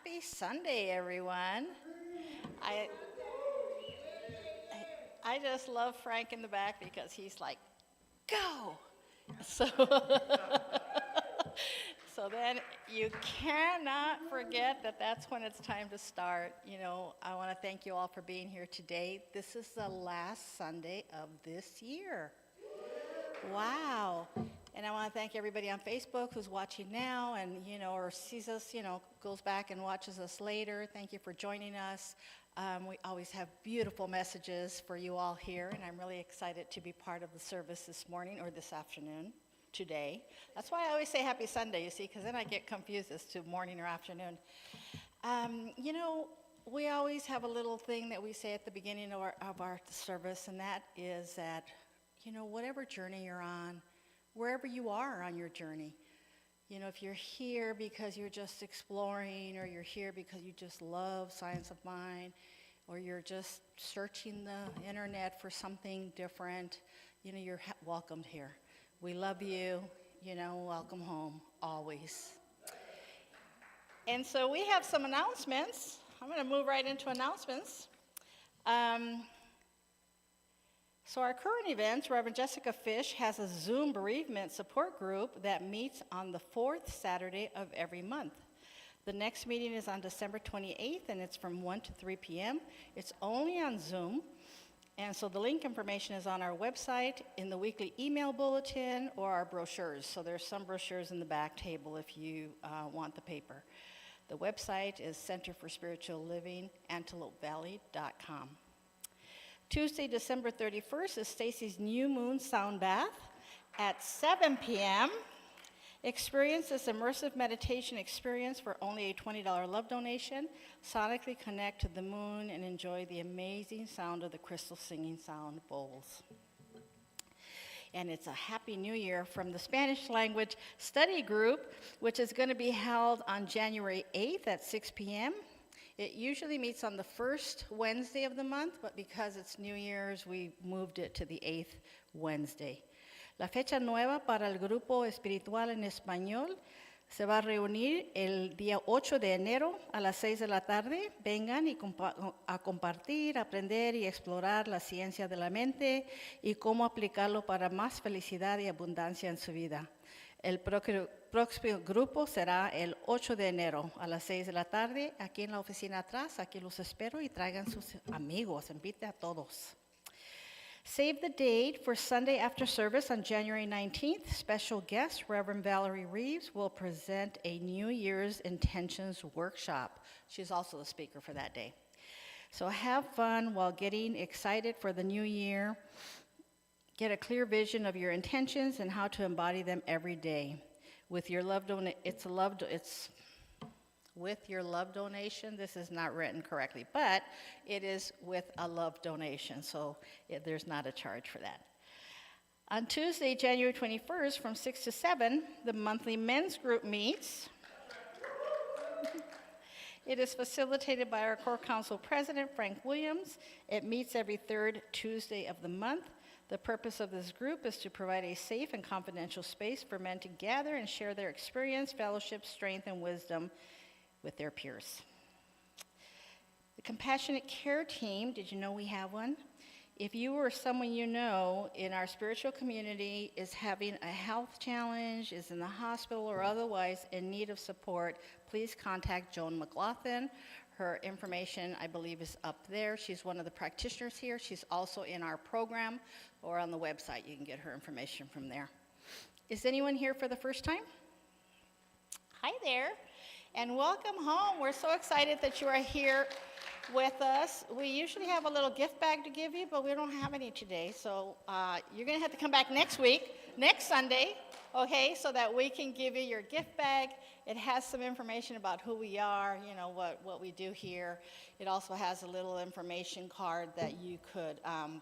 Happy Sunday, everyone. I, I just love Frank in the back because he's like, go. So, so then you cannot forget that that's when it's time to start. I want to thank you all for being here today. This is the last Sunday of this year. Wow. And I want to thank everybody on Facebook who's watching now and, or sees us, goes back and watches us later. Thank you for joining us. We always have beautiful messages for you all here, and I'm really excited to be part of the service this morning or this afternoon, today. That's why I always say Happy Sunday, you see, because then I get confused as to morning or afternoon. We always have a little thing that we say at the beginning of our service, and that is that, whatever journey you're on, wherever you are on your journey, if you're here because you're just exploring, or you're here because you just love science of mind, or you're just searching the internet for something different, you're welcomed here. We love you, welcome home, always. And so we have some announcements. I'm going to move right into announcements. So our current events, Reverend Jessica Fish has a Zoom bereavement support group that meets on the fourth Saturday of every month. The next meeting is on December 28th, and it's from 1 to 3 p.m. It's only on Zoom, and so the link information is on our website, in the weekly email bulletin, or our brochures. So there's some brochures in the back table if you want the paper. The website is Center for Spiritual Living, antelopevalley.com. Tuesday, December 31st is Stacy's New Moon Sound Bath at 7 p.m. Experience this immersive meditation experience for only a $20 love donation. Sonically connect to the moon and enjoy the amazing sound of the crystal singing sound bowls. And it's a Happy New Year from the Spanish language study group, which is going to be held on January 8th at 6 p.m. It usually meets on the first Wednesday of the month, but because it's New Year's, we moved it to the 8th Wednesday. La fecha nueva para el grupo espiritual en español se va a reunir el día 8 de enero a las 6 de la tarde. Vengan a compartir, aprender y explorar la ciencia de la mente y cómo aplicarlo para más felicidad y abundancia en su vida. El próximo grupo será el 8 de enero a las 6 de la tarde, aquí en la oficina atrás. Aquí los espero y traigan sus amigos, invite a todos. Save the date for Sunday after service on January 19th. Special guest, Reverend Valerie Reeves, will present a New Year's Intentions workshop. She's also the speaker for that day. So have fun while getting excited for the new year. Get a clear vision of your intentions and how to embody them every day. With your love with your love donation. This is not written correctly, but it is with a love donation, so there's not a charge for that. On Tuesday, January 21st, from 6 to 7, the monthly men's group meets. It is facilitated by our core council president, Frank Williams. It meets every third Tuesday of the month. The purpose of this group is to provide a safe and confidential space for men to gather and share their experience, fellowship, strength, and wisdom with their peers. The Compassionate Care Team, did you know we have one? If you or someone you know in our spiritual community is having a health challenge, is in the hospital, or otherwise in need of support, please contact Joan McLaughlin. Her information, I believe, is up there. She's one of the practitioners here. She's also in our program or on the website. You can get her information from there. Is anyone here for the first time? Hi there, and welcome home. We're so excited that you are here with us. We usually have a little gift bag to give you, but we don't have any today. So you're going to have to come back next week, next Sunday, okay, so that we can give you your gift bag. It has some information about who we are, what we do here. It also has a little information card that you could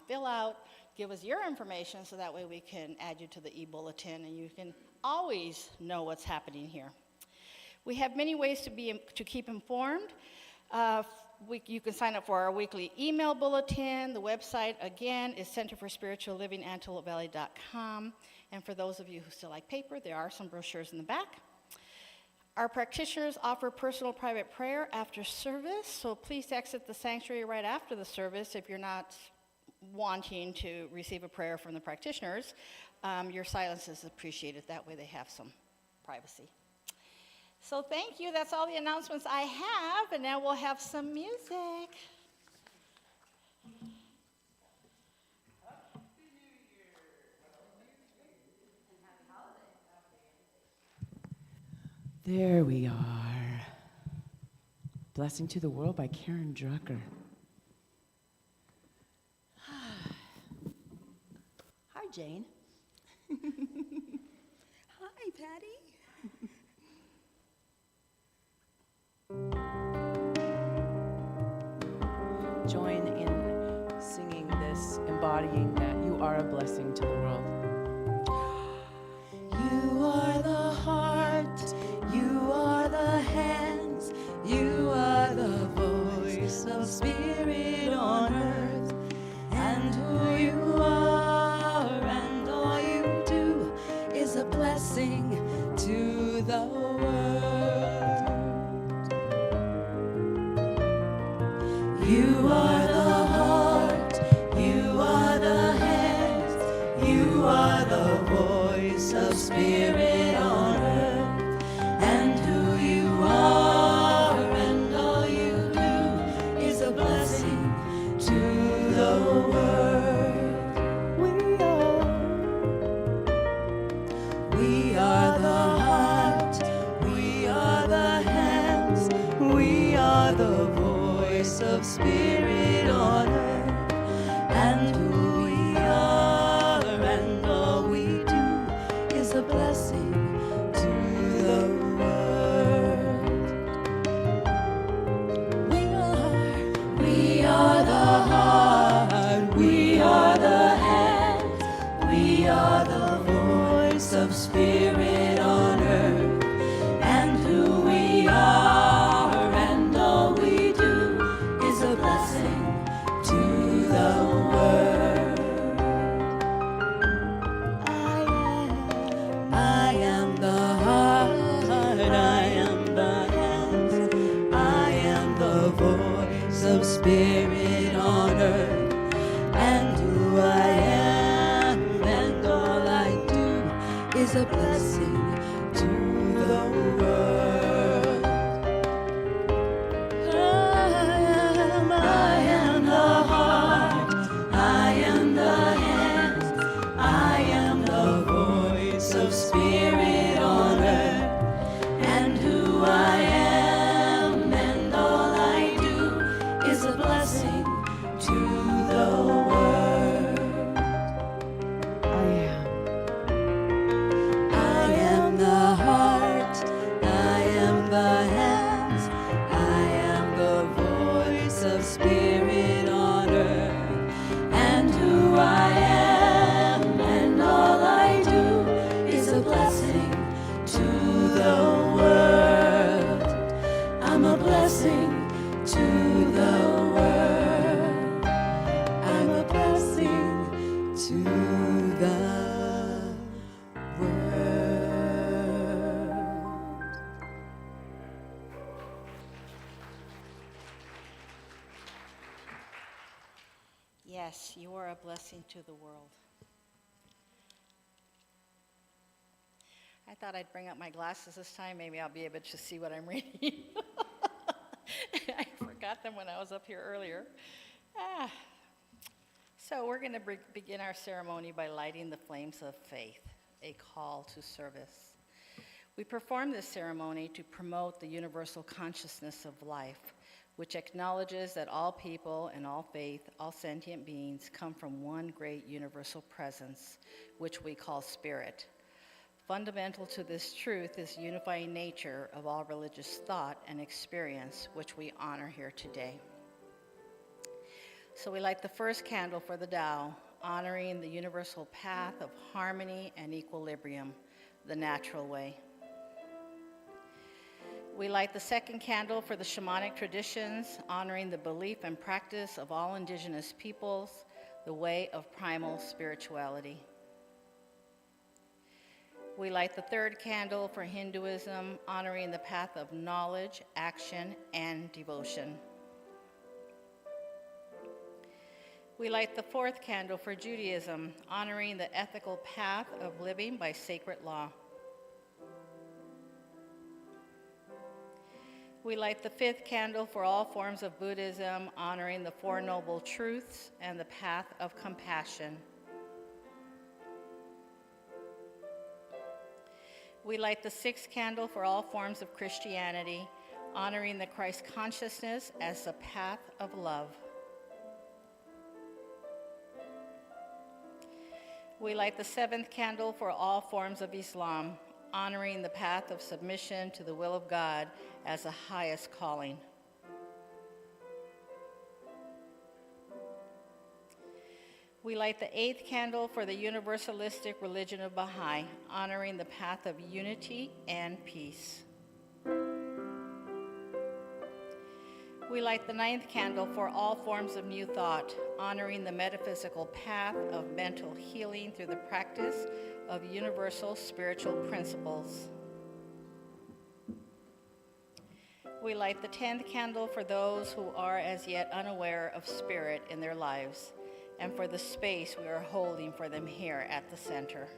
fill out, give us your information, so that way we can add you to the e-bulletin, and you can always know what's happening here. We have many ways to keep informed. You can sign up for our weekly email bulletin. The website, again, is Center for Spiritual Living, antelopevalley.com. And for those of you who still like paper, there are some brochures in the back. Our practitioners offer personal private prayer after service, so please exit the sanctuary right after the service if you're not wanting to receive a prayer from the practitioners. Your silence is appreciated. That way they have some privacy. So thank you. That's all the announcements I have, and now we'll have some music. There we are. Blessing to the World by Karen Drucker. Hi, Jane. Hi, Patty. Join in singing this, embodying that you are a blessing to the world. You are the heart, you are the hands, you are the voice of spirit on earth, and who you are and all you do is a blessing to the world. You are the heart, you are the hands, you are the voice of spirit on earth, and who you are and all you do is a blessing to the world. We are the heart, we are the hands, we are the voice of spirit on earth, and who we are and all we do is a blessing to the world. We are the heart, we are the hands, we are the voice of spirit on earth, and who we are and all we do is a blessing to the world. I am the heart, I am the hands, I am the voice of spirit on earth, and who I am and all I do is a blessing to the world. I am the heart, I am the hands, I am the voice of spirit on earth, and who I am and all I do is a blessing to the world. I am the heart, I am the hands, I am the voice of spirit on earth, and who I am and all I do is a blessing to the world. I'm a blessing to the world. I'm a blessing to the world. Yes, you are a blessing to the world. I thought I'd bring up my glasses this time. Maybe I'll be able to see what I'm reading. I forgot them when I was up here earlier. So we're going to begin our ceremony by lighting the flames of faith, a call to service. We perform this ceremony to promote the universal consciousness of life, which acknowledges that all people and all faith, all sentient beings come from one great universal presence, which we call spirit. Fundamental to this truth is the unifying nature of all religious thought and experience, which we honor here today. So we light the first candle for the Tao, honoring the universal path of harmony and equilibrium, the natural way. We light the second candle for the shamanic traditions, honoring the belief and practice of all indigenous peoples, the way of primal spirituality. We light the third candle for Hinduism, honoring the path of knowledge, action, and devotion. We light the fourth candle for Judaism, honoring the ethical path of living by sacred law. We light the fifth candle for all forms of Buddhism, honoring the Four Noble Truths and the path of compassion. We light the sixth candle for all forms of Christianity, honoring the Christ consciousness as the path of love. We light the seventh candle for all forms of Islam, honoring the path of submission to the will of God as the highest calling. We light the eighth candle for the universalistic religion of Baha'i, honoring the path of unity and peace. We light the ninth candle for all forms of New Thought, honoring the metaphysical path of mental healing through the practice of universal spiritual principles. We light the 10th candle for those who are as yet unaware of spirit in their lives, and for the space we are holding for them here at the center.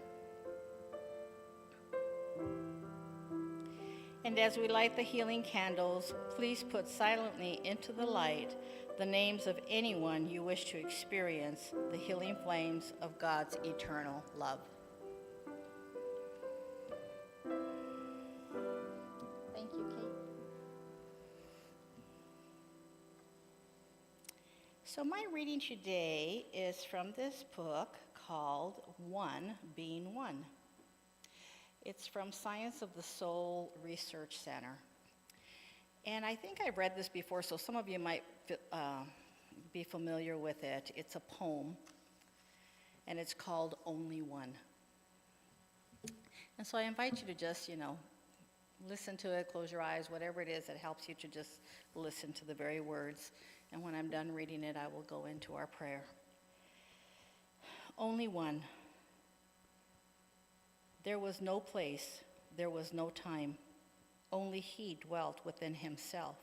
And as we light the healing candles, please put silently into the light the names of anyone you wish to experience the healing flames of God's eternal love. Thank you, Kate. So my reading today is from this book called One Being One. It's from Science of the Soul Research Center. And I think I've read this before, so some of you might be familiar with it. It's a poem, and it's called Only One. And so I invite you to just, listen to it, close your eyes, whatever it is that helps you to just listen to the very words. And when I'm done reading it, I will go into our prayer. Only one. There was no place, there was no time. Only he dwelt within himself.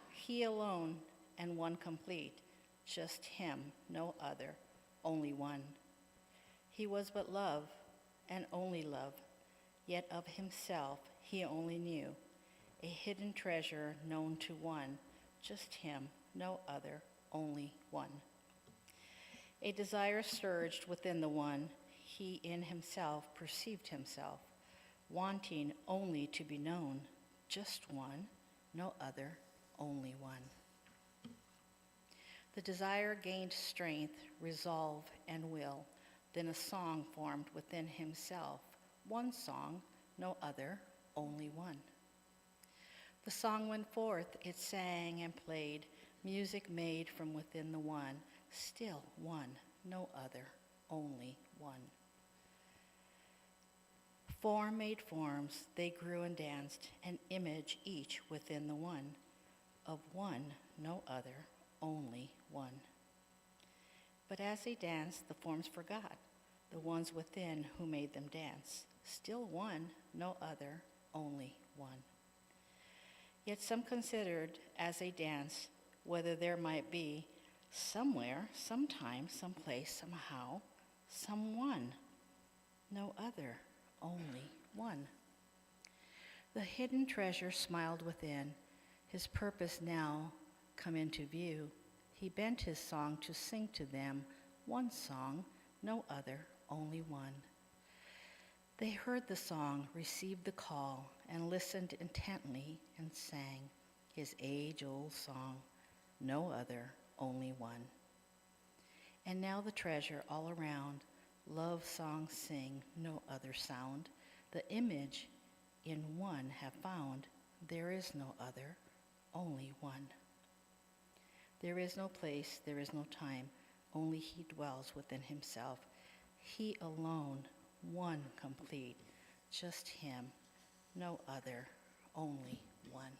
He alone and one complete. Just him, no other, only one. He was but love and only love. Yet of himself he only knew. A hidden treasure known to one. Just him, no other, only one. A desire surged within the one. He in himself perceived himself, wanting only to be known. Just one, no other, only one. The desire gained strength, resolve, and will. Then a song formed within himself. One song, no other, only one. The song went forth, it sang and played, music made from within the one. Still one, no other, only one. Form made forms, they grew and danced, an image each within the one. Of one, no other, only one. But as they danced, the forms forgot, the ones within who made them dance. Still one, no other, only one. Yet some considered as they danced whether there might be somewhere, sometime, someplace, somehow, someone, no other, only one. The hidden treasure smiled within, his purpose now come into view. He bent his song to sing to them, one song, no other, only one. They heard the song, received the call, and listened intently and sang his age-old song, no other, only one. And now the treasure all around, love songs sing, no other sound. The image in one have found, there is no other, only one. There is no place, there is no time, only he dwells within himself. He alone, one complete, just him, no other, only one.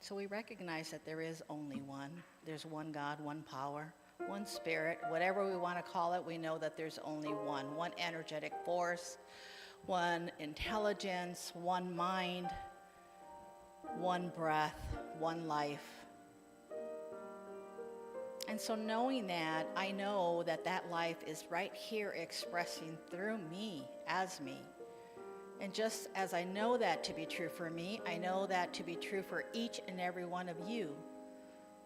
So we recognize that there is only one. There's one God, one power, one spirit, whatever we want to call it. We know that there's only one energetic force, one intelligence, one mind, one breath, one life. And so knowing that, I know that that life is right here expressing through me, as me. And just as I know that to be true for me, I know that to be true for each and every one of you.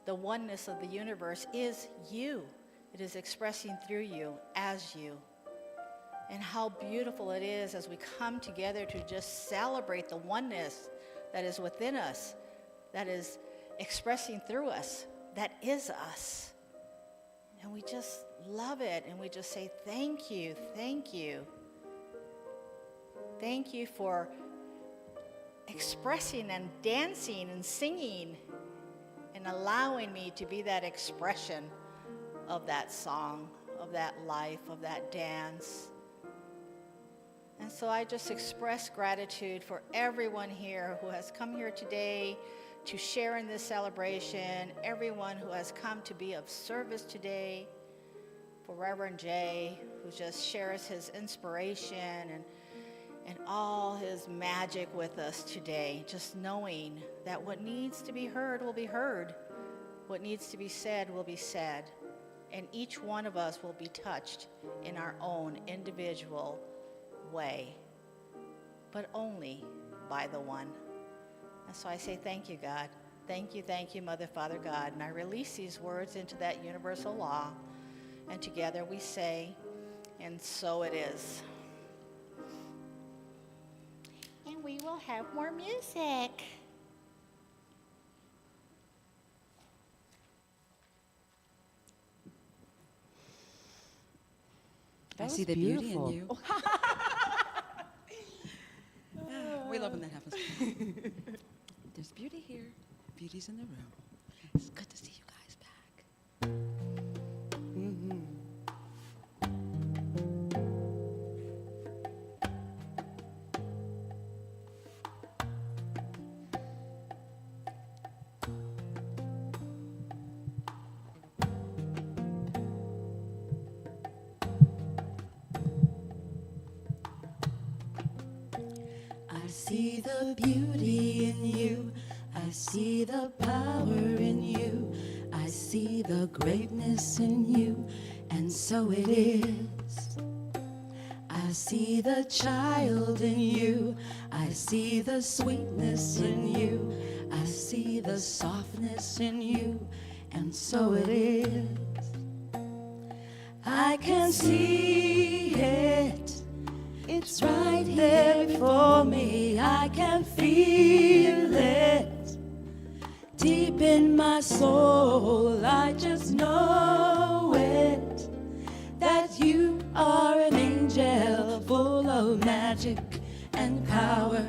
The oneness of the universe is you. It is expressing through you, as you. And how beautiful it is as we come together to just celebrate the oneness that is within us, that is expressing through us, that is us. And we just love it, and we just say, thank you, thank you. Thank you for expressing and dancing and singing and allowing me to be that expression of that song, of that life, of that dance. And so I just express gratitude for everyone here who has come here today to share in this celebration, everyone who has come to be of service today, for Reverend Jay, who just shares his inspiration and all his magic with us today, just knowing that what needs to be heard will be heard, what needs to be said will be said, and each one of us will be touched in our own individual way, but only by the one. And so I say thank you, God. Thank you, Mother, Father, God. And I release these words into that universal law, and together we say, and so it is. And we will have more music. That I was see the beautiful. beauty in you. We love when that happens. There's beauty here. Beauty's in the room. It's good to see you guys back. I see the beauty in you. I see the power in you. I see the greatness in you. And so it is. I see the child in you. I see the sweetness in you. I see the softness in you. And so it is. I can see it. It's right there before me. I can feel it deep in my soul. I just know it, that you are an angel full of magic and power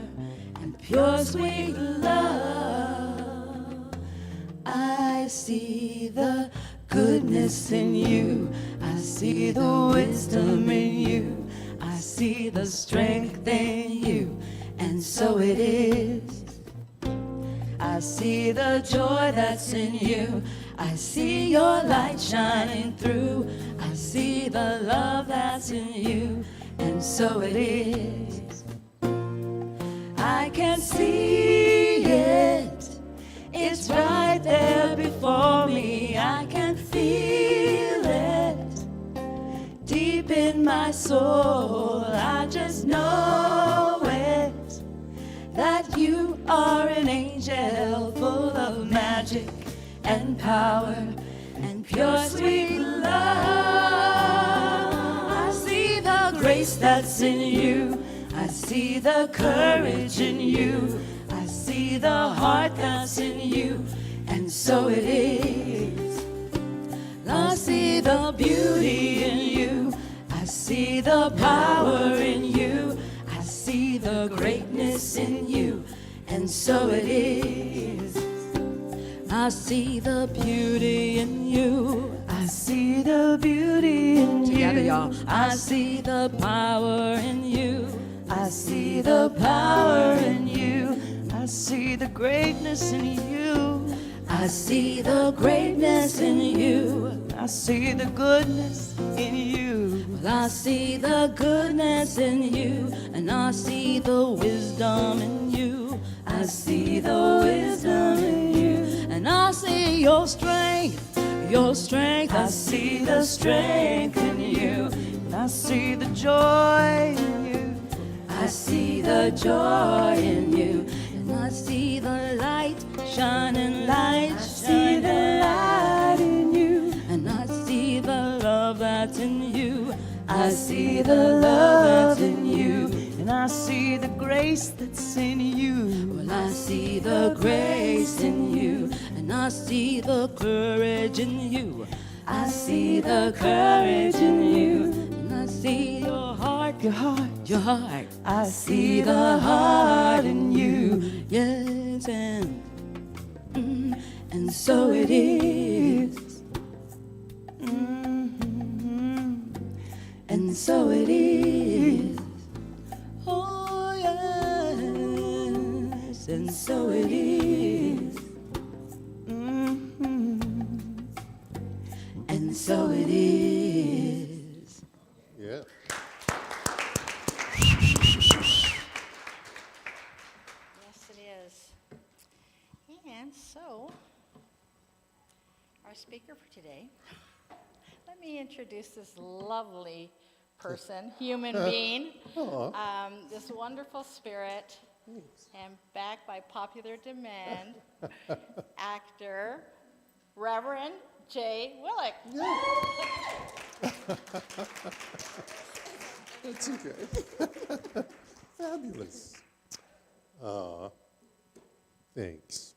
and pure sweet love. I see the goodness in you. I see the wisdom in you. I see the strength in you, and so it is. I see the joy that's in you. I see your light shining through. I see the love that's in you, and so it is. I can see it. It's right there before me. I can feel it deep in my soul. I just know it, that you are an angel full of magic and power and pure sweet love. I see the grace that's in you. I see the courage in you. I see the heart that's in you, and so it is. I see the beauty in you. I see the power in you. I see the greatness in you, and so it is. I see the beauty in you. I see the beauty in Together, you. y'all. I see the power in you. I see the power in you. I see the greatness in you. I see the greatness in you. I see the goodness in you. Well, I see the goodness in you, and I see the wisdom in you. I see the wisdom in you, and I see your strength, your strength. I see the strength in you, and I see the joy in you. I see the joy in you, and I see the light shining, light shining, light in you, and I see the love that's in you. I see the love that's in you, and I see the grace that's in you. Well, I see the grace in you, and I see the courage in you. I see the courage in you, and I see your heart, your heart, your heart. I see the heart in you, yes, and so it is. And so it is. Oh, yes, and so it is. And so it is. Yeah. Yes, it is. And so, our speaker for today, let me introduce this lovely person, human being, this wonderful spirit, and backed by popular demand, actor, Reverend Jay Willick. That's okay. Fabulous. Thanks.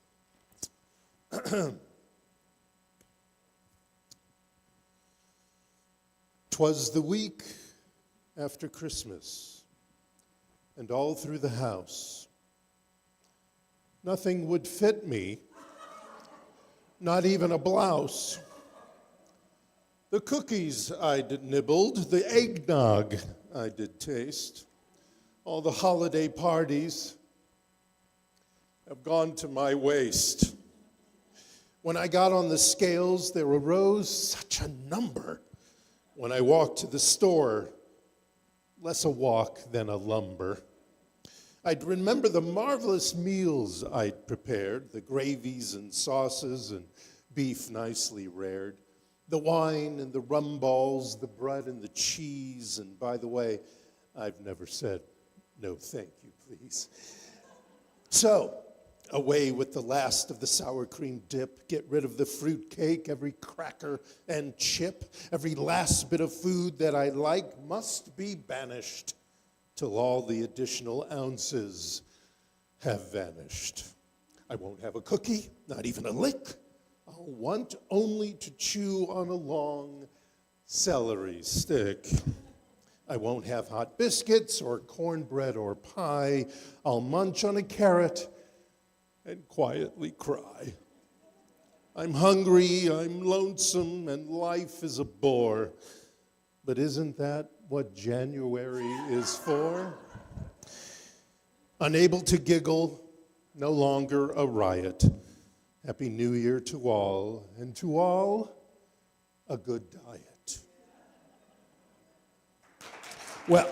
'Twas the week after Christmas, and all through the house, nothing would fit me, not even a blouse. The cookies I did nibbled, the eggnog I did taste, all the holiday parties have gone to my waist. When I got on the scales, there arose such a number. When I walked to the store, less a walk than a lumber. I'd remember the marvelous meals I'd prepared, the gravies and sauces and beef nicely rared, the wine and the rum balls, the bread and the cheese, and by the way, I've never said no thank you, please. So, away with the last of the sour cream dip, get rid of the fruit cake, every cracker and chip, every last bit of food that I like must be banished till all the additional ounces have vanished. I won't have a cookie, not even a lick. I'll want only to chew on a long celery stick. I won't have hot biscuits or cornbread or pie. I'll munch on a carrot and quietly cry. I'm hungry, I'm lonesome, and life is a bore. But isn't that what January is for? Unable to giggle, no longer a riot. Happy New Year to all, and to all, a good diet. Well,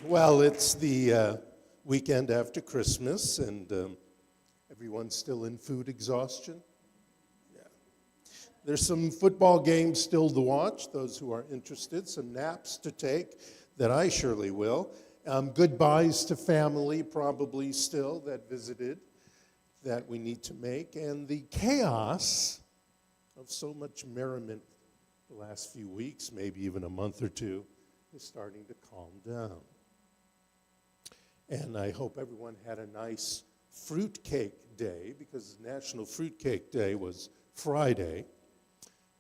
well, it's the weekend after Christmas, and everyone's still in food exhaustion. Yeah. There's some football games still to watch, those who are interested, some naps to take that I surely will. Goodbyes to family, probably still, that visited, that we need to make. And the chaos of so much merriment the last few weeks, maybe even a month or two, is starting to calm down. And I hope everyone had a nice fruitcake day, because National Fruitcake Day was Friday.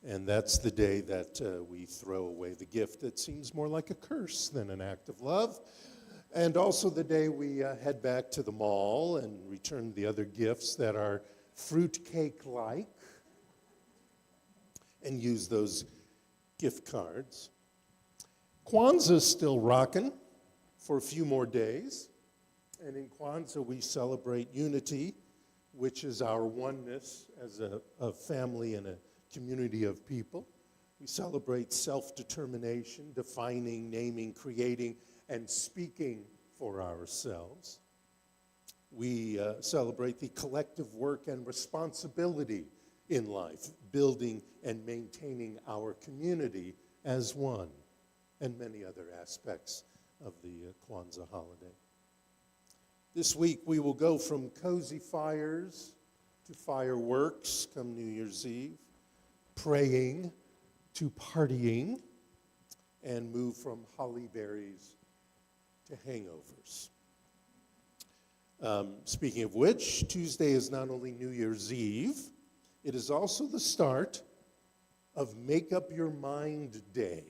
And that's the day that we throw away the gift that seems more like a curse than an act of love. And also the day we head back to the mall and return the other gifts that are fruitcake-like and use those gift cards. Kwanzaa's still rocking for a few more days. And in Kwanzaa, we celebrate unity which is our oneness as a family and a community of people. We celebrate self-determination, defining, naming, creating, and speaking for ourselves. We celebrate the collective work and responsibility in life, building and maintaining our community as one, and many other aspects of the Kwanzaa holiday. This week we will go from cozy fires to fireworks come New Year's Eve, praying to partying, and move from holly berries to hangovers. Speaking of which, Tuesday is not only New Year's Eve, it is also the start of Make Up Your Mind Day.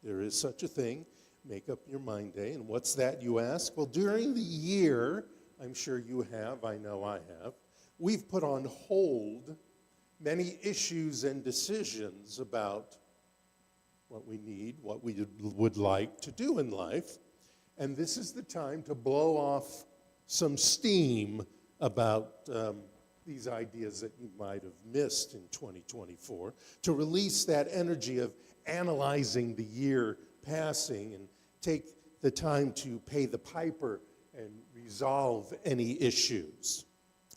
There is such a thing, Make Up Your Mind Day. And what's that, you ask? Well, during the year, I'm sure you have, I know I have, we've put on hold many issues and decisions about what we need, what we would like to do in life. And this is the time to blow off some steam about these ideas that you might have missed in 2024, to release that energy of analyzing the year passing and take the time to pay the piper and resolve any issues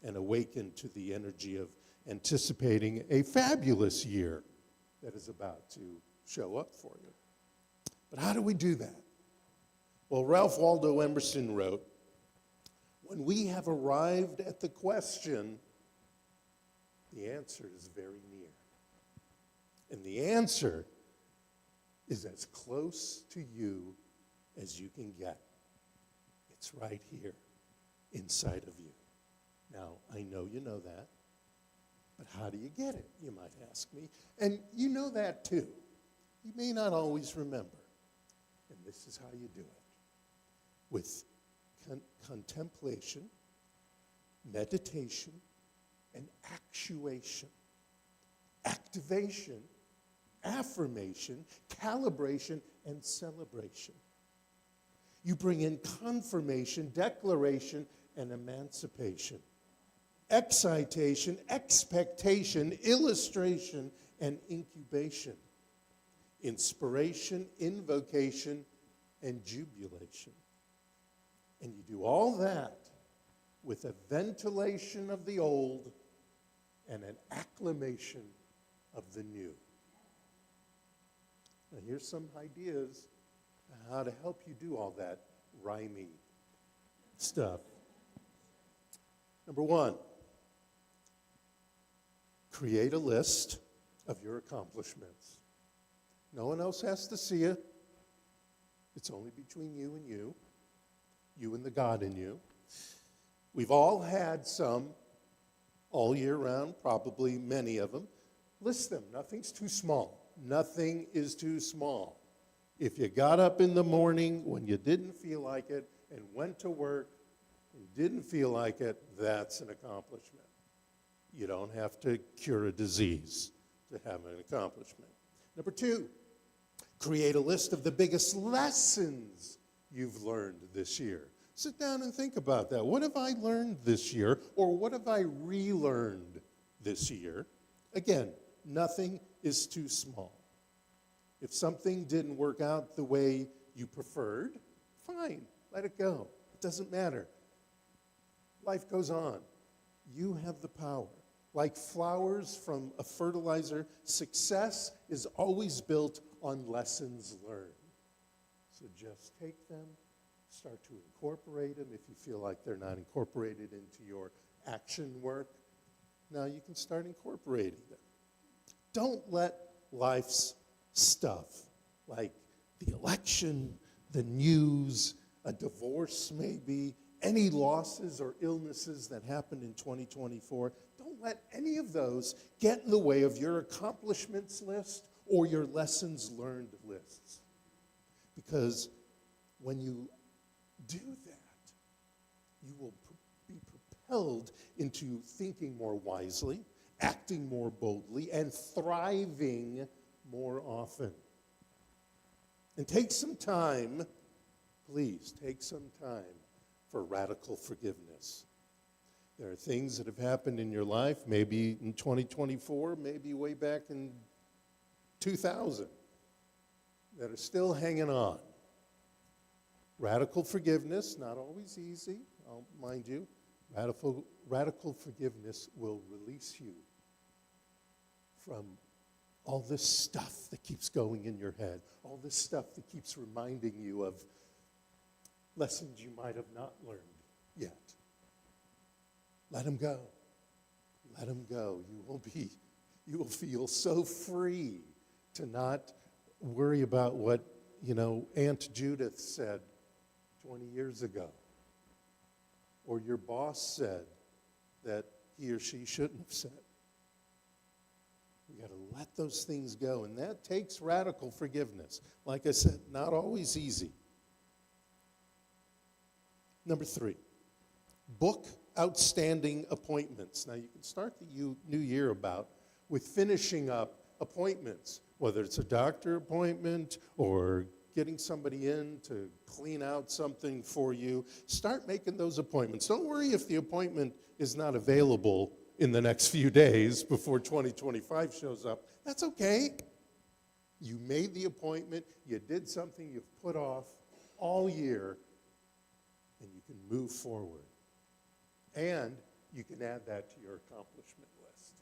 and awaken to the energy of anticipating a fabulous year that is about to show up for you. But how do we do that? Well, Ralph Waldo Emerson wrote, "When we have arrived at the question, the answer is very near." And the answer is as close to you as you can get. It's right here, inside of you. Now, I know you know that, but how do you get it, you might ask me? And you know that too. You may not always remember. And this is how you do it. With contemplation, meditation, and actuation. Activation, affirmation, calibration, and celebration. You bring in confirmation, declaration, and emancipation. Excitation, expectation, illustration, and incubation. Inspiration, invocation, and jubilation. And you do all that with a ventilation of the old and an acclamation of the new. Now here's some ideas on how to help you do all that rhymey stuff. Number one, create a list of your accomplishments. No one else has to see it. It's only between you and the God in you. We've all had some all year round, probably many of them. List them. Nothing's too small. Nothing is too small. If you got up in the morning when you didn't feel like it and went to work and didn't feel like it, that's an accomplishment. You don't have to cure a disease to have an accomplishment. Number two, create a list of the biggest lessons you've learned this year. Sit down and think about that. What have I learned this year, or what have I relearned this year? Again, nothing is too small. If something didn't work out the way you preferred, fine, let it go. It doesn't matter. Life goes on. You have the power. Like flowers from a fertilizer, success is always built on lessons learned. So just take them, start to incorporate them. If you feel like they're not incorporated into your action work, now you can start incorporating them. Don't let life's stuff, like the election, the news, a divorce maybe, any losses or illnesses that happened in 2024, don't let any of those get in the way of your accomplishments list or your lessons learned lists. Because when you do that, you will be propelled into thinking more wisely, acting more boldly, and thriving more often. And take some time, please take some time for radical forgiveness. There are things that have happened in your life, maybe in 2024, maybe way back in 2000, that are still hanging on. Radical forgiveness, not always easy, I'll mind you. Radical forgiveness will release you from all this stuff that keeps going in your head, all this stuff that keeps reminding you of lessons you might have not learned yet. Let them go. Let them go. You will feel so free to not worry about what, Aunt Judith said 20 years ago, or your boss said that he or she shouldn't have said. We got to let those things go, and that takes radical forgiveness. Like I said, not always easy. Number 3, book outstanding appointments. Now, you can start the new year with finishing up appointments, whether it's a doctor appointment or getting somebody in to clean out something for you. Start making those appointments. Don't worry if the appointment is not available in the next few days before 2025 shows up. That's okay. You made the appointment. You did something you've put off all year, and you can move forward. And you can add that to your accomplishment list.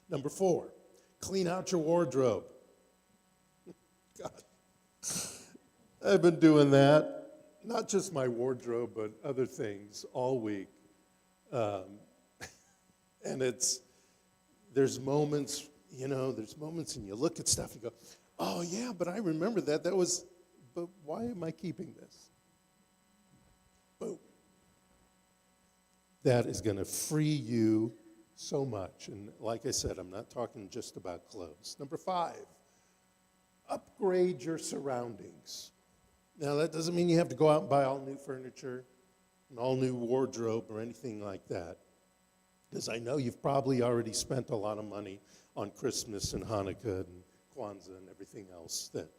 Number 4, clean out your wardrobe. God, I've been doing that, not just my wardrobe, but other things all week. And there's moments, and you look at stuff and go, oh yeah, but I remember that. But why am I keeping this? Boom. That is going to free you so much. And like I said, I'm not talking just about clothes. Number 5, upgrade your surroundings. Now, that doesn't mean you have to go out and buy all new furniture, an all new wardrobe, or anything like that. Because I know you've probably already spent a lot of money on Christmas and Hanukkah and Kwanzaa and everything else that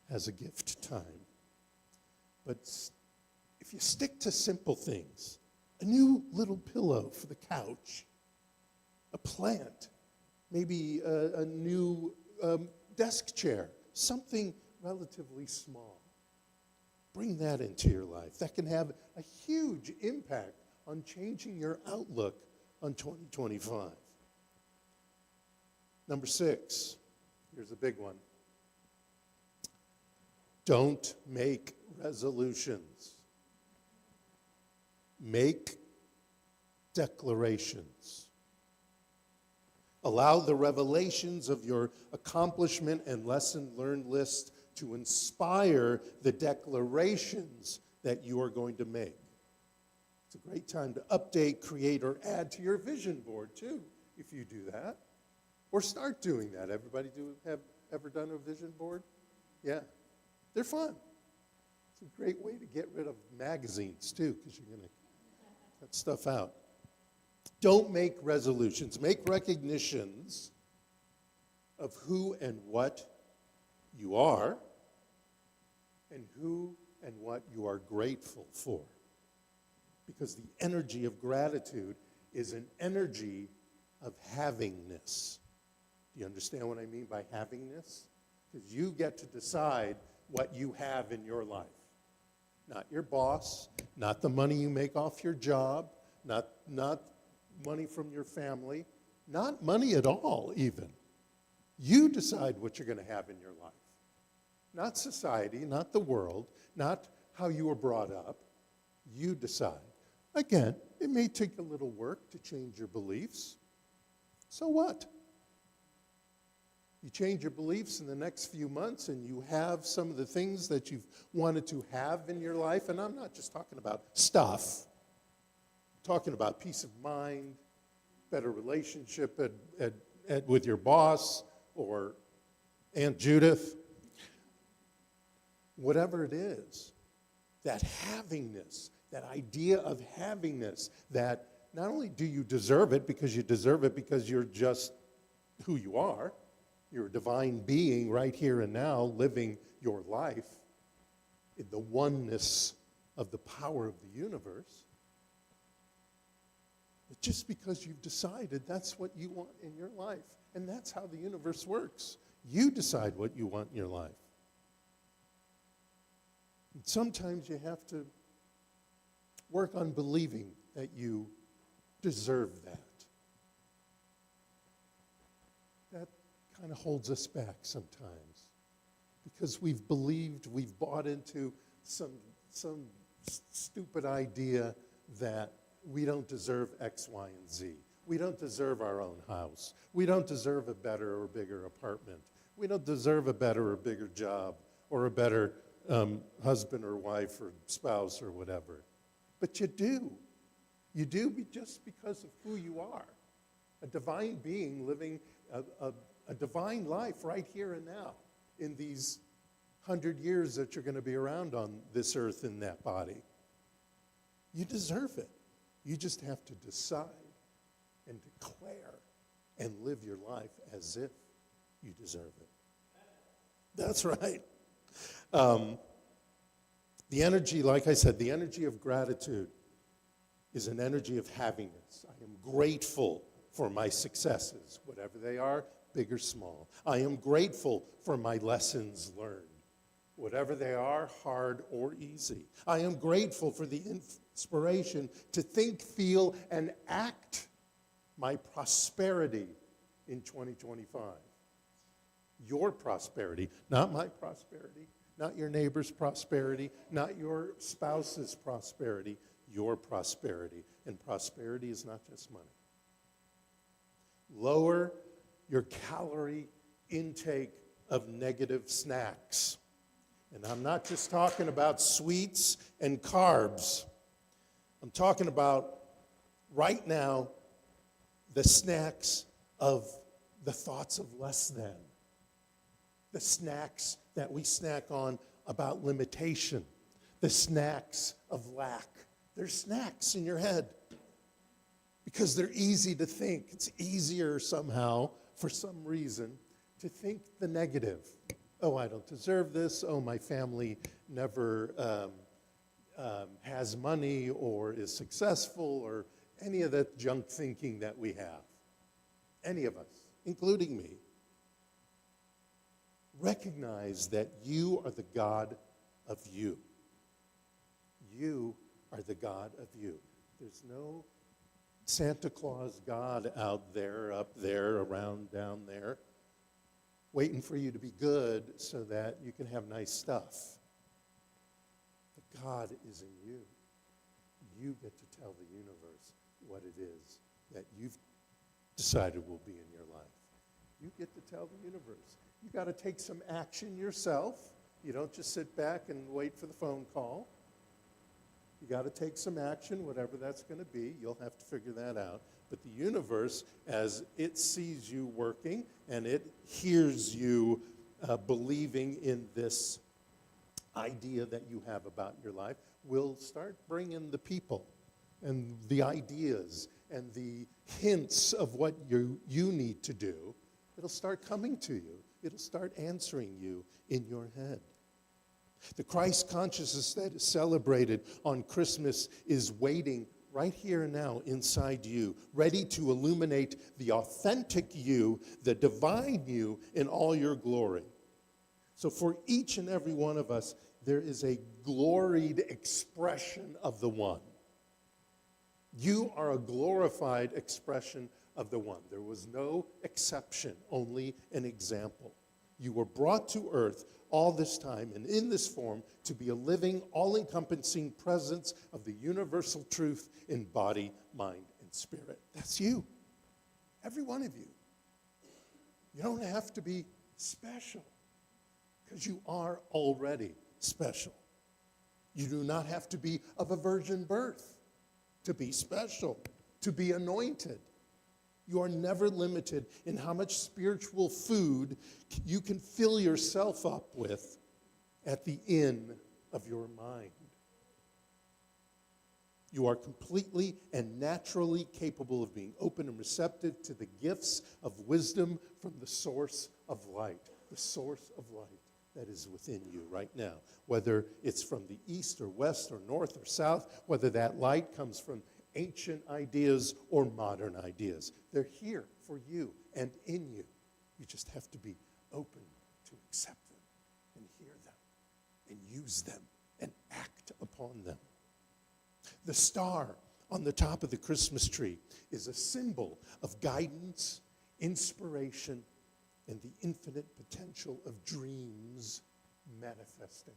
has a gift time. But if you stick to simple things, a new little pillow for the couch, a plant, maybe a new desk chair, something relatively small. Bring that into your life. That can have a huge impact on changing your outlook on 2025. Number 6, here's a big one. Don't make resolutions. Make declarations. Allow the revelations of your accomplishment and lesson learned list to inspire the declarations that you are going to make. It's a great time to update, create, or add to your vision board, too, if you do that. Or start doing that. Everybody have ever done a vision board? Yeah. They're fun. It's a great way to get rid of magazines, too, because you're going to cut stuff out. Don't make resolutions. Make recognitions of who and what you are and who and what you are grateful for. Because the energy of gratitude is an energy of havingness. Do you understand what I mean by havingness? Because you get to decide what you have in your life. Not your boss, not the money you make off your job, not money from your family, not money at all even. You decide what you're going to have in your life. Not society, not the world, not how you were brought up. You decide. Again, it may take a little work to change your beliefs. So what? You change your beliefs in the next few months and you have some of the things that you've wanted to have in your life. And I'm not just talking about stuff. I'm talking about peace of mind, better relationship with your boss or Aunt Judith. Whatever it is, that havingness, that idea of havingness, that not only do you deserve it because you're just who you are, you're a divine being right here and now living your life in the oneness of the power of the universe, But just because you've decided that's what you want in your life, and that's how the universe works. You decide what you want in your life. And sometimes you have to work on believing that you deserve that. That kind of holds us back sometimes because we've bought into some stupid idea that we don't deserve X, Y, and Z. We don't deserve our own house. We don't deserve a better or bigger apartment. We don't deserve a better or bigger job or a better husband or wife or spouse or whatever. But you do. You do just because of who you are. A divine being living a divine life right here and now in these 100 years that you're going to be around on this earth in that body. You deserve it. You just have to decide and declare and live your life as if you deserve it. That's right. The energy, like I said, the energy of gratitude is an energy of happiness. I am grateful for my successes, whatever they are, big or small. I am grateful for my lessons learned, whatever they are, hard or easy. I am grateful for the inspiration to think, feel, and act my prosperity in 2025. Your prosperity, not my prosperity, not your neighbor's prosperity, not your spouse's prosperity, your prosperity. And prosperity is not just money. Lower your calorie intake of negative snacks. And I'm not just talking about sweets and carbs. I'm talking about right now the snacks of the thoughts of less than. The snacks that we snack on about limitation. The snacks of lack. They're snacks in your head because they're easy to think. It's easier somehow, for some reason, to think the negative. Oh, I don't deserve this. Oh, my family never has money or is successful or any of that junk thinking that we have. Any of us, including me. Recognize that you are the God of you. You are the God of you. There's no Santa Claus God out there, up there, around, down there, waiting for you to be good so that you can have nice stuff. The God is in you. You get to tell the universe what it is that you've decided will be in your life. You get to tell the universe. You got to take some action yourself. You don't just sit back and wait for the phone call. You got to take some action, whatever that's going to be. You'll have to figure that out. But the universe, as it sees you working and it hears you believing in this idea that you have about your life, will start bringing the people and the ideas and the hints of what you need to do. It'll start coming to you. It'll start answering you in your head. The Christ consciousness that is celebrated on Christmas is waiting right here and now inside you, ready to illuminate the authentic you, the divine you in all your glory. So for each and every one of us, there is a gloried expression of the one. You are a glorified expression of the one. There was no exception, only an example. You were brought to earth all this time and in this form to be a living, all-encompassing presence of the universal truth in body, mind, and spirit. That's you. Every one of you. You don't have to be special because you are already special. You do not have to be of a virgin birth to be special, to be anointed. You are never limited in how much spiritual food you can fill yourself up with at the inn of your mind. You are completely and naturally capable of being open and receptive to the gifts of wisdom from the source of light, the source of light that is within you right now. Whether it's from the east or west or north or south, whether that light comes from ancient ideas or modern ideas. They're here for you and in you. You just have to be open to accept them and hear them and use them and act upon them. The star on the top of the Christmas tree is a symbol of guidance, inspiration, and the infinite potential of dreams manifesting.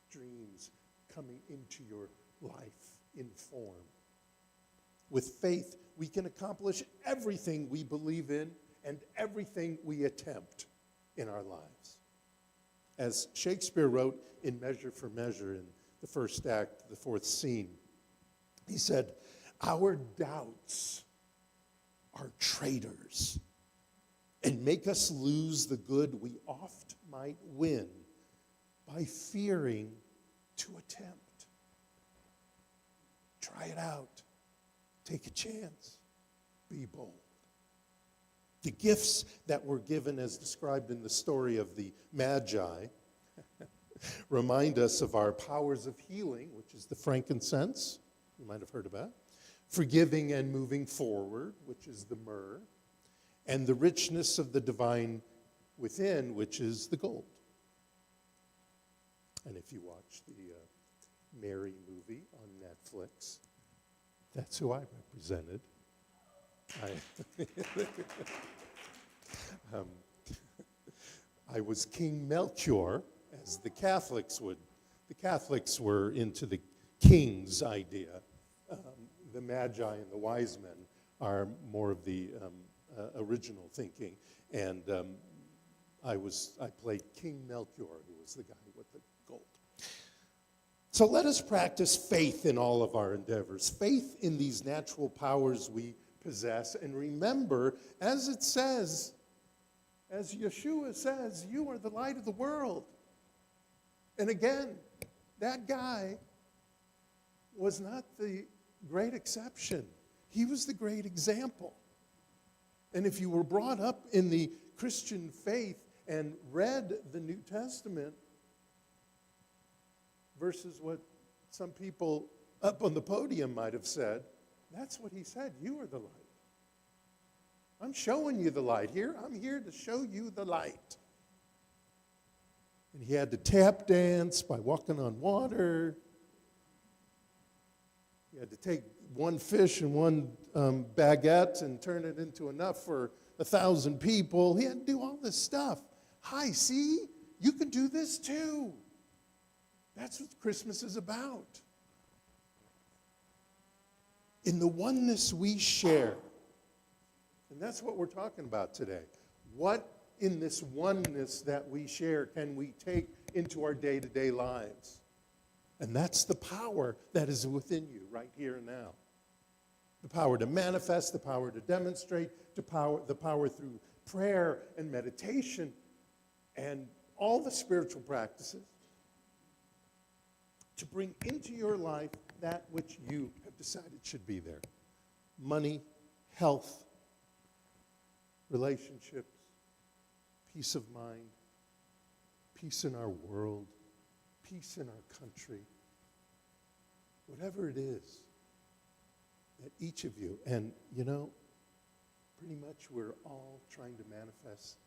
Dreams coming into your life in form. With faith, we can accomplish everything we believe in and everything we attempt in our lives. As Shakespeare wrote in Measure for Measure in the first act, the fourth scene, he said, "Our doubts are traitors and make us lose the good we oft might win by fearing to attempt." Try it out. Take a chance. Be bold. The gifts that were given as described in the story of the Magi remind us of our powers of healing, which is the frankincense, you might have heard about, forgiving and moving forward, which is the myrrh, and the richness of the divine within, which is the gold. And if you watch the Mary movie on Netflix, that's who I represented. I was King Melchior, as the Catholics would. The Catholics were into the king's idea. The Magi and the wise men are more of the original thinking. And I played King Melchior, who was the guy with the gold. So let us practice faith in all of our endeavors, faith in these natural powers we possess, and remember, as it says, as Yeshua says, you are the light of the world. And again, that guy was not the great exception. He was the great example. And if you were brought up in the Christian faith and read the New Testament versus what some people up on the podium might have said, that's what he said. You are the light. I'm showing you the light here. I'm here to show you the light. And he had to tap dance by walking on water. He had to take one fish and one baguette and turn it into enough for 1,000 people. He had to do all this stuff. Hi, see? You can do this too. That's what Christmas is about. In the oneness we share. And that's what we're talking about today. What in this oneness that we share can we take into our day-to-day lives? And that's the power that is within you right here and now. The power to manifest, the power to demonstrate, the power through prayer and meditation and all the spiritual practices to bring into your life that which you have decided should be there. Money, health, relationships, peace of mind, peace in our world, peace in our country, whatever it is that each of you, and you know, pretty much we're all trying to manifest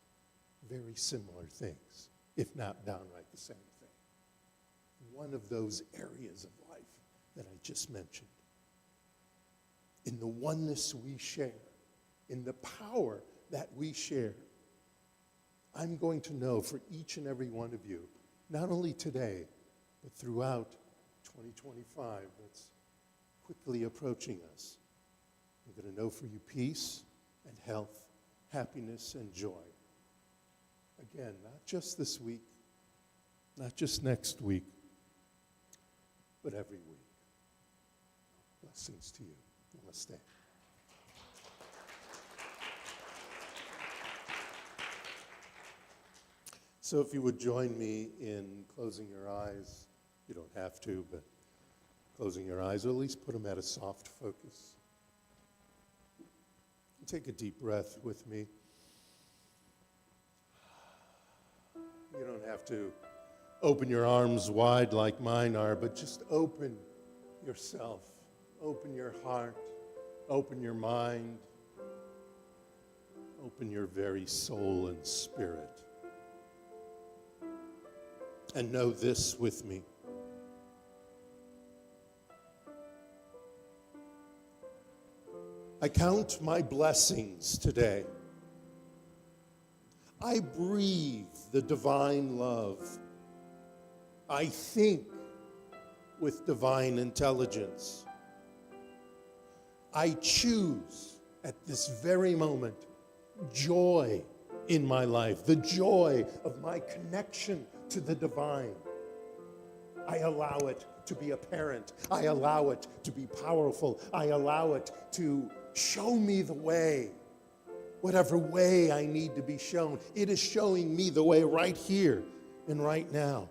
very similar things, if not downright the same thing. One of those areas of life that I just mentioned. In the oneness we share, in the power that we share, I'm going to know for each and every one of you, not only today, but throughout 2025 that's quickly approaching us. I'm going to know for you peace and health, happiness and joy. Again, not just this week, not just next week, but every week. Blessings to you. Namaste. So if you would join me in closing your eyes, you don't have to, but closing your eyes, or at least put them at a soft focus. Take a deep breath with me. You don't have to open your arms wide like mine are, but just open yourself. Open your heart, open your mind, open your very soul and spirit. And know this with me. I count my blessings today. I breathe the divine love. I think with divine intelligence. I choose at this very moment joy in my life, the joy of my connection to the divine. I allow it to be apparent. I allow it to be powerful. I allow it to show me the way, whatever way I need to be shown. It is showing me the way right here and right now.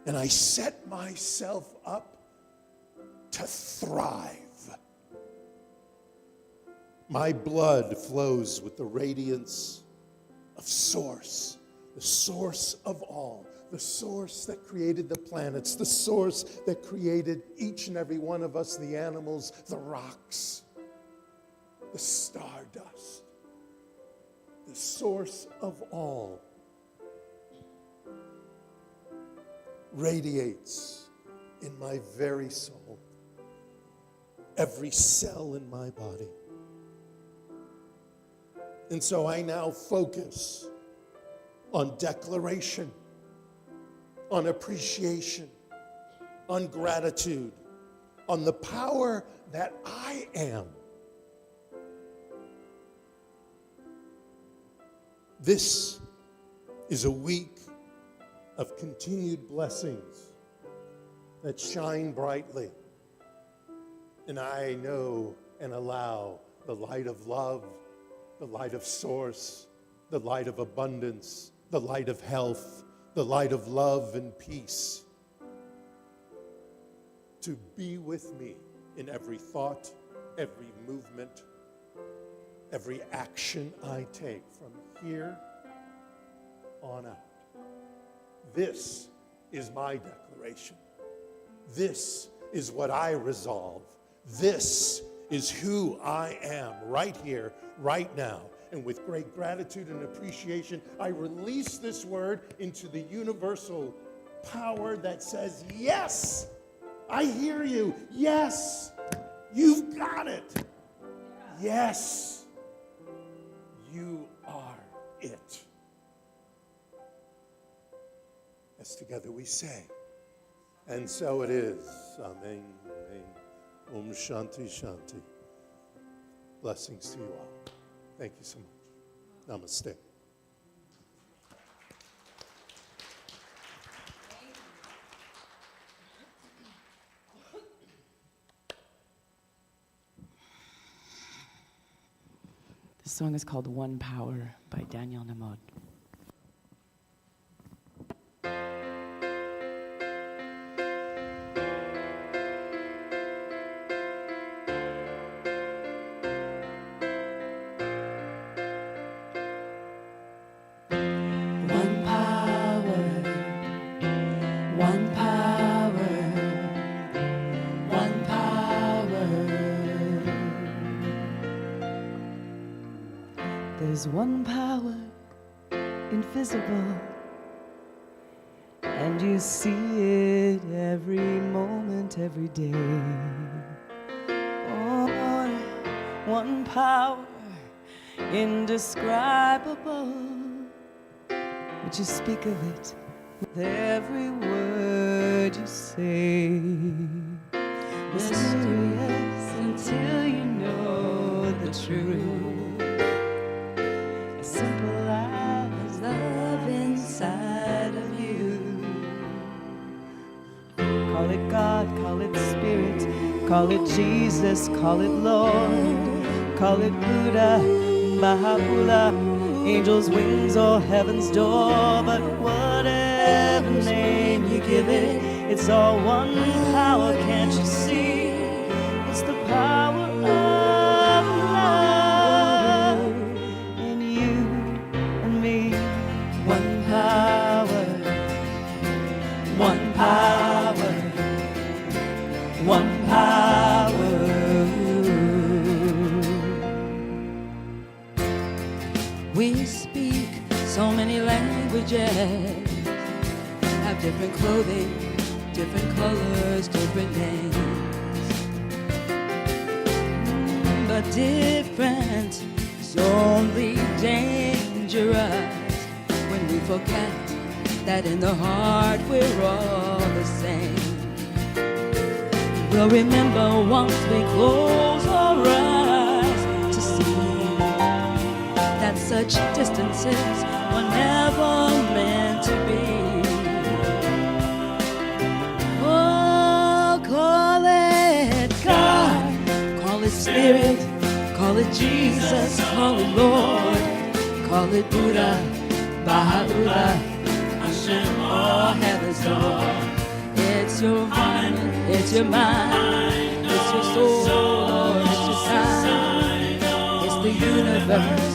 And I set myself up to thrive. My blood flows with the radiance of Source, the source of all, the source that created the planets, the source that created each and every one of us, the animals, the rocks, the stardust, the source of all radiates in my very soul, every cell in my body. And so I now focus on declaration, on appreciation, on gratitude, on the power that I am. This is a week of continued blessings that shine brightly. And I know and allow the light of love, the light of Source, the light of abundance, the light of health, the light of love and peace to be with me in every thought, every movement, every action I take from here on out. This is my declaration. This is what I resolve. This is who I am right here, right now. And with great gratitude and appreciation, I release this word into the universal power that says, yes, I hear you. Yes, you've got it. Yes, you are it. As together we say, and so it is. Amen. Amen. Om Shanti Shanti. Blessings to you all. Thank you so much. Namaste. This song is called One Power by Daniel Namod. There's one power, invisible, and you see it every moment, every day. Oh, one power, indescribable. Would you speak of it with every word you say? Mysterious until you know the truth. Simple as love inside of you. Call it God, call it Spirit, call it Jesus, call it Lord, call it Buddha, Baha'u'llah, angels' wings or heaven's door. But whatever name you give it, it's all one power, can't you see? It's the power of love in you and me. One power, one power, one We speak so many languages, have different clothing, different colors, different names. But different is only dangerous when we forget that in the heart we're all the same. We'll remember once we close our eyes to see that such distances were never meant to be. Oh, call it God, call it Spirit, call it Jesus, call it Lord, call it Buddha, Baha'u'llah, Hashem, or heaven's door. It's your mind, it's your mind, it's your soul, or it's your sign. It's the universe,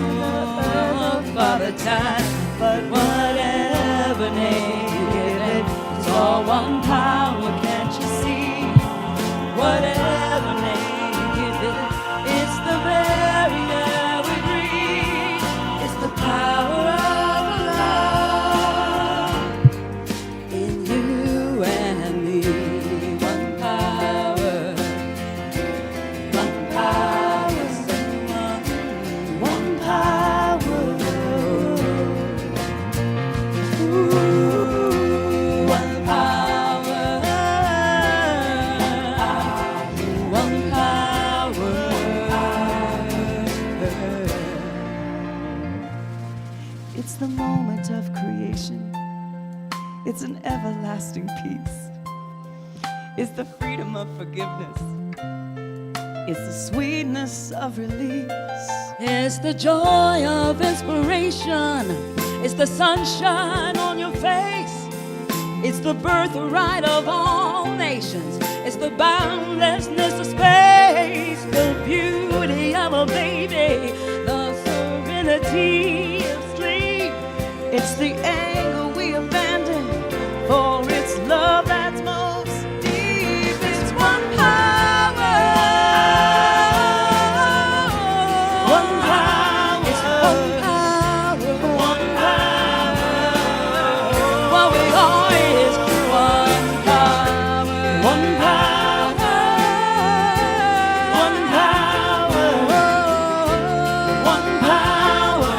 oh, Father Time, but whatever name you give it, it's all one power, can't you see? Whatever name you give it, it's the very air we breathe. It's the power of love in you and me. One power, one power, one power. Ooh, one power, one power. It's the moment of creation. It's an everlasting peace. It's the freedom of forgiveness. It's the sweetness of release. It's the joy of inspiration. It's the sunshine on your face. It's the birthright of all nations. It's the boundlessness of space. The beauty of a baby. The serenity of sleep. It's the anger we abandon for its love that's most deep. It's one power, one power, It's one power. one power, What we are is one power. one power, one power, one power.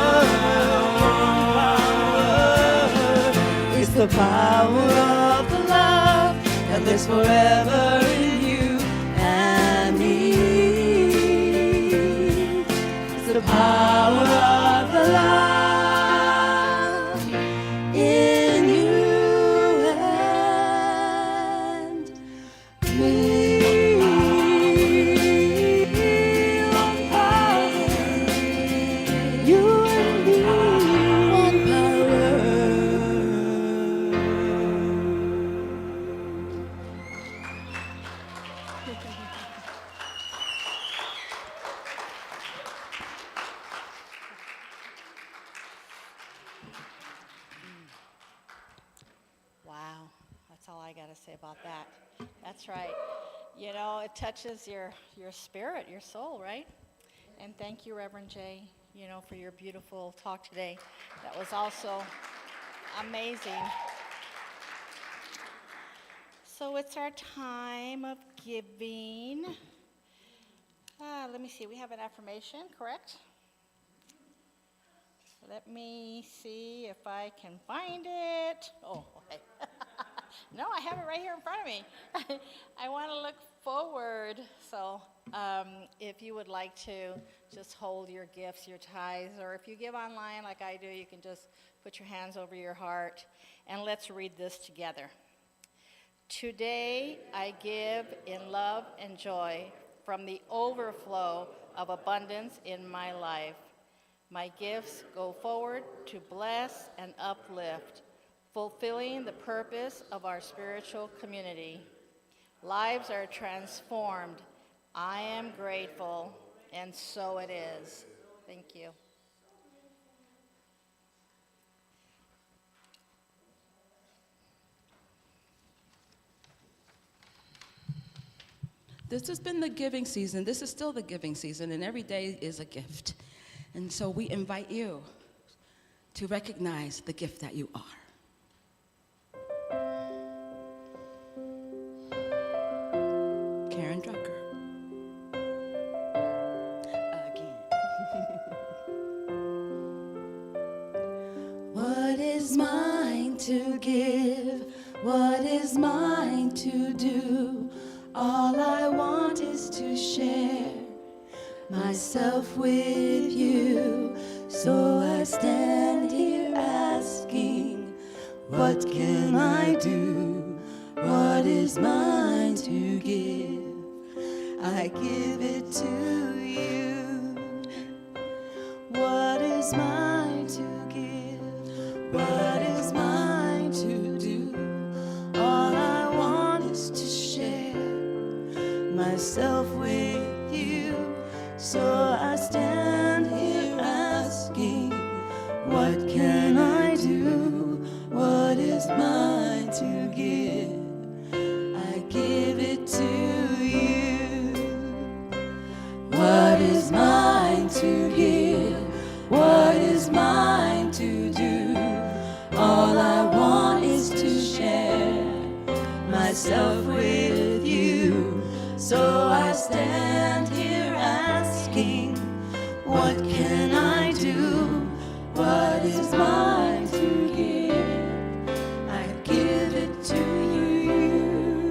It's the power of the love that lives forever in you and me. It's the power of the love in you and me. One power, you and me. One power. Wow, that's all I got to say about that. That's right. You know, it touches your spirit, your soul, right? And thank you, Reverend Jay, you know, for your beautiful talk today. That was also amazing. So it's our time of giving. Let me see, we have an affirmation, correct? Let me see if I can find it. Oh, okay. No, I have it right here in front of me. I want to look forward. So if you would like to just hold your gifts, your tithes, or if you give online like I do, you can just put your hands over your heart. And let's read this together. Today I give in love and joy from the overflow of abundance in my life. My gifts go forward to bless and uplift, fulfilling the purpose of our spiritual community. Lives are transformed. I am grateful, and so it is. Thank you. This has been the giving season. This is still the giving season, and every day is a gift. And so we invite you to recognize the gift that you are. Karen Drucker. Again. What is mine to give? What is mine to do? All I want is to share myself with you. So I stand here asking, what can I do? What is mine to give? I give it to you. What is mine to give? What is mine to do? All I want is to share myself with you. So I stand here asking, what can I do? What is mine to give? I give it to you. What is mine to give? What is mine to do? All I want is to share myself with you. So I stand here asking, what can I do? What is mine to give? I give it to you.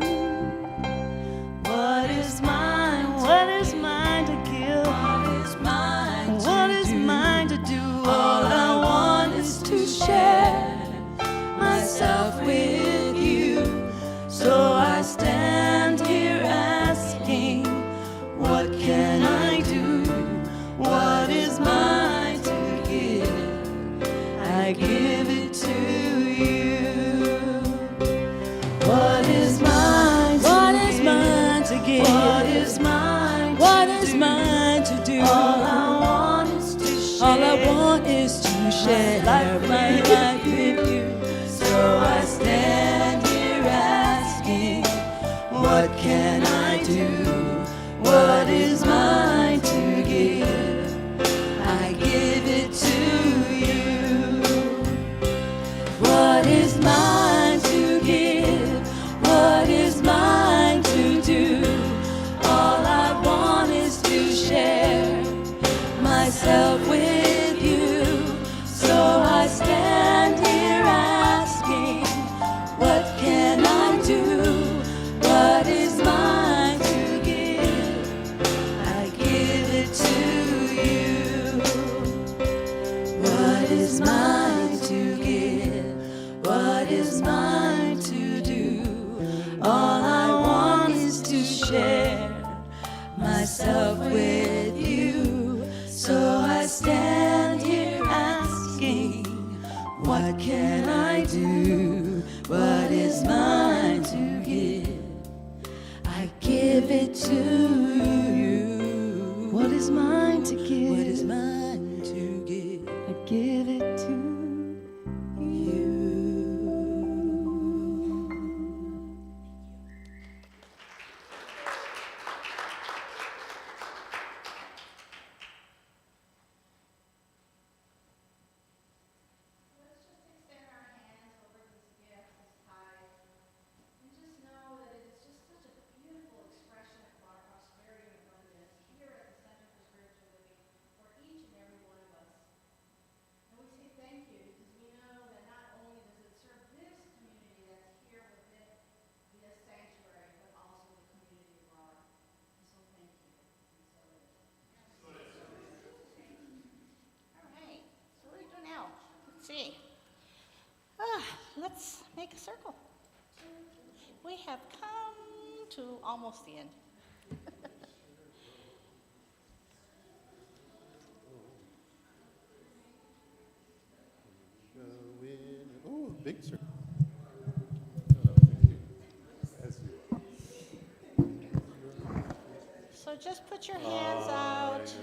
What is mine? What is mine to give? What is mine to do? What is mine to do? All I want is to share myself with you. So I stand here asking, what can I do? What is mine to give? I give it to you. What is mine? What is mine to give? What is mine? What is mine to do? All I want is to share. All I want is to share my life with you. So I stand here asking, what can I do? What is mine to give? I give it to you. What is mine to give? What is mine to do? All I want is to share myself with you. So I stand here asking, what can I do? What is mine to give? I give it to you. What is mine to give? What is mine to do? All I want is to share myself with you. So I stand here asking, what can I do? What is mine to give? I give it to you. What is mine to give? What is mine to give? I give it to you. Let's just extend our hands over this gift, this tithe, and just know that it is just such a beautiful expression of our prosperity and abundance here at the Center for Spiritual Living for each and every one of us. And we say thank you because we know that not only does it serve this community that's here within this sanctuary, but also the community abroad. And so thank you. And so it is. All right, so what do we do now? Let's see. Let's make a circle. We have come to almost the end. Oh, big circle. So just put your hands out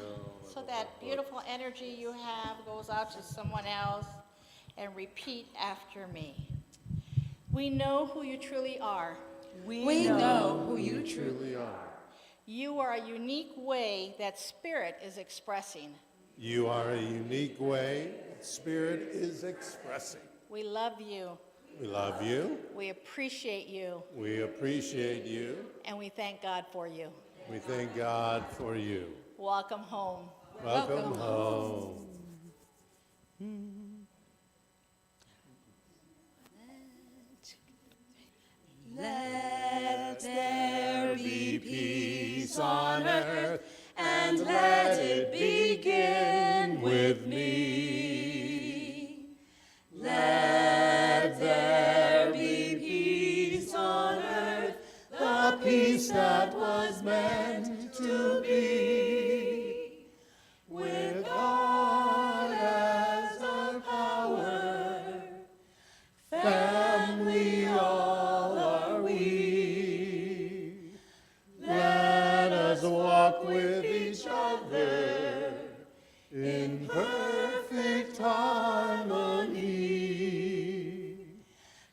so that beautiful energy you have goes out to someone else, and repeat after me. We know who you truly are. We know who you truly are. You are a unique way that Spirit is expressing. You are a unique way Spirit is expressing. We love you. We love you. We appreciate you. We appreciate you. And we thank God for you. We thank God for you. Welcome home. Welcome home. Let there be peace on earth, and let it begin with me. Let there be peace on earth, the peace that was meant to be. With God as our power, family all are we. Let us walk with each other in perfect harmony.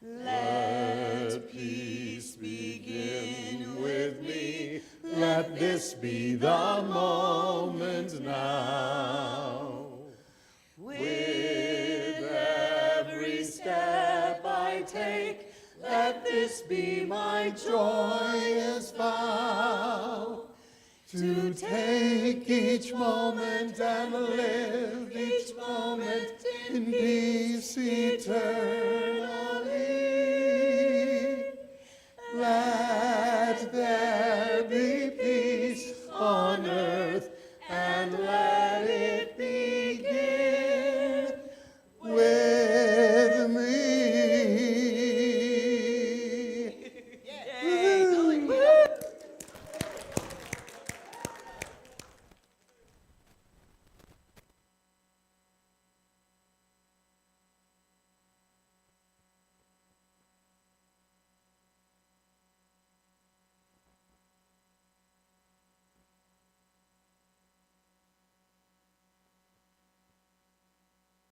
Let peace begin with me. Let this be the moment now. With every step I take, let this be my joyous vow. To take each moment and live each moment in peace eternal.